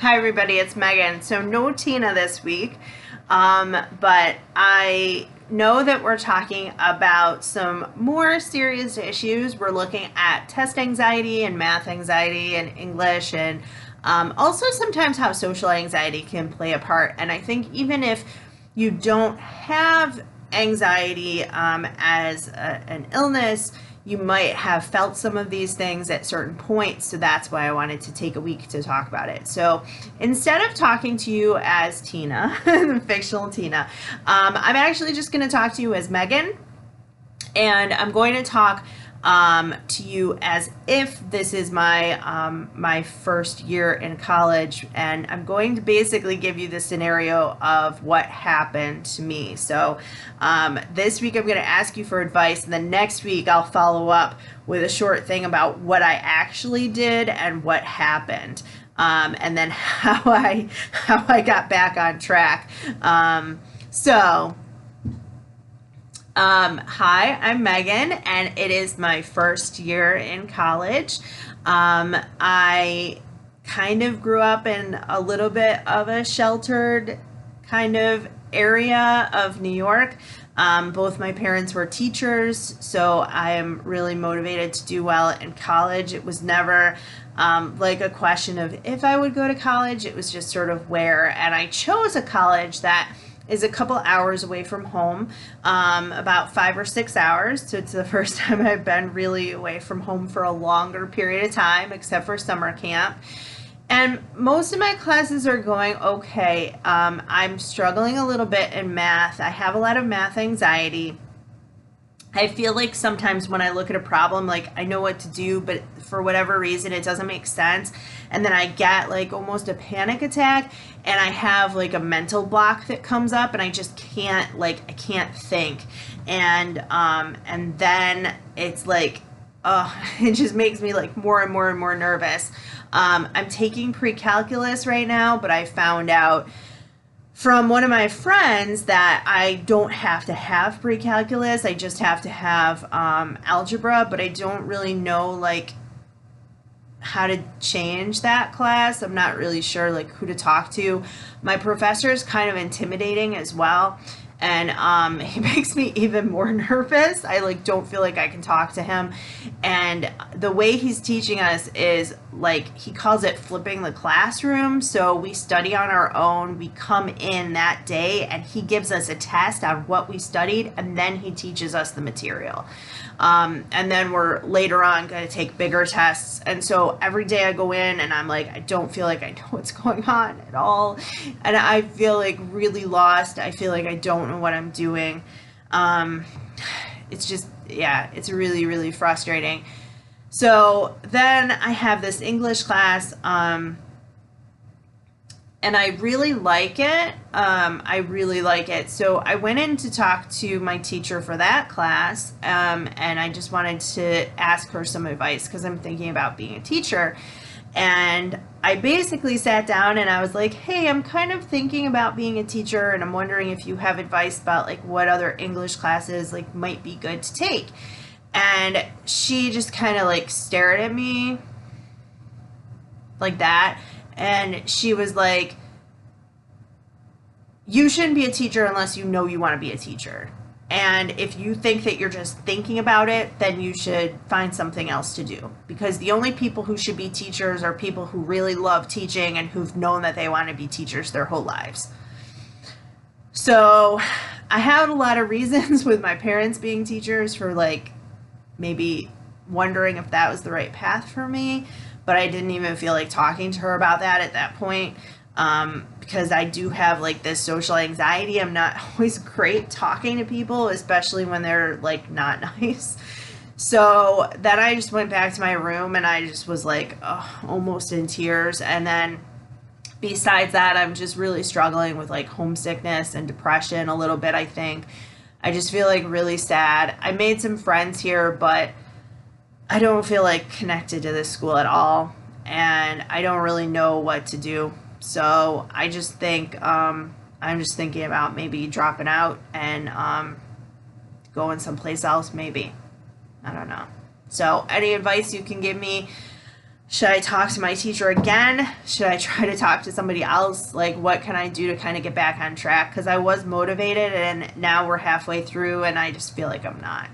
Hi everybody, it's Megan. So no Tina this week, but I know that we're talking about some more serious issues. We're looking at test anxiety and math anxiety and English and also sometimes how social anxiety can play a part. And I think even if you don't have anxiety an illness, you might have felt some of these things at certain points. So that's why I wanted to take a week to talk about it. So instead of talking to you as Tina, the fictional Tina, I'm actually just going to talk to you as Megan. And I'm going to talk to you as if this is my first year in college, and I'm going to basically give you the scenario of what happened to me. So this week I'm going to ask you for advice, and then next week I'll follow up with a short thing about what I actually did and what happened, and then how I got back on track. Hi, I'm Megan, and it is my first year in college. I kind of grew up in a little bit of a sheltered kind of area of New York. Both my parents were teachers, so I am really motivated to do well in college. It was never like a question of if I would go to college, it was just sort of where, and I chose a college that is a couple hours away from home, about 5 or 6 hours. So it's the first time I've been really away from home for a longer period of time, except for summer camp. And most of my classes are going okay. I'm struggling a little bit in math. I have a lot of math anxiety. I feel like sometimes when I look at a problem, like I know what to do, but for whatever reason, it doesn't make sense. And then I get like almost a panic attack, and I have like a mental block that comes up, and I just can't, like, I can't think. And then it's like, it just makes me like more and more and more nervous. I'm taking pre-calculus right now, but I found out from one of my friends that I don't have to have pre-calculus. I just have to have algebra, but I don't really know like how to change that class. I'm not really sure like who to talk to. My professor is kind of intimidating as well, and he makes me even more nervous. I like don't feel like I can talk to him, and the way he's teaching us is like he calls it flipping the classroom. So we study on our own, we come in that day, and he gives us a test on what we studied, and then he teaches us the material. And then we're later on going to take bigger tests. And so every day I go in and I'm like, I don't feel like I know what's going on at all. And I feel like really lost. I feel like I don't know what I'm doing. It's just, yeah, it's really, really frustrating. So then I have this English class, and I really like it. I really like it. So I went in to talk to my teacher for that class, and I just wanted to ask her some advice because I'm thinking about being a teacher. And I basically sat down and I was like, hey, I'm kind of thinking about being a teacher, and I'm wondering if you have advice about like what other English classes like might be good to take. And she just kind of like stared at me like that. And she was like, you shouldn't be a teacher unless you know you want to be a teacher. And if you think that you're just thinking about it, then you should find something else to do. Because the only people who should be teachers are people who really love teaching and who've known that they want to be teachers their whole lives. So I had a lot of reasons with my parents being teachers for like maybe wondering if that was the right path for me. But I didn't even feel like talking to her about that at that point, because I do have like this social anxiety. I'm not always great talking to people, especially when they're like not nice. So then I just went back to my room and I just was like almost in tears. And then besides that, I'm just really struggling with like homesickness and depression a little bit, I think. I just feel like really sad. I made some friends here, but I don't feel like connected to this school at all, and I don't really know what to do. So I just think I'm just thinking about maybe dropping out and going someplace else maybe. I don't know. So any advice you can give me, should I talk to my teacher again? Should I try to talk to somebody else? Like, what can I do to kind of get back on track? Because I was motivated, and now we're halfway through, and I just feel like I'm not.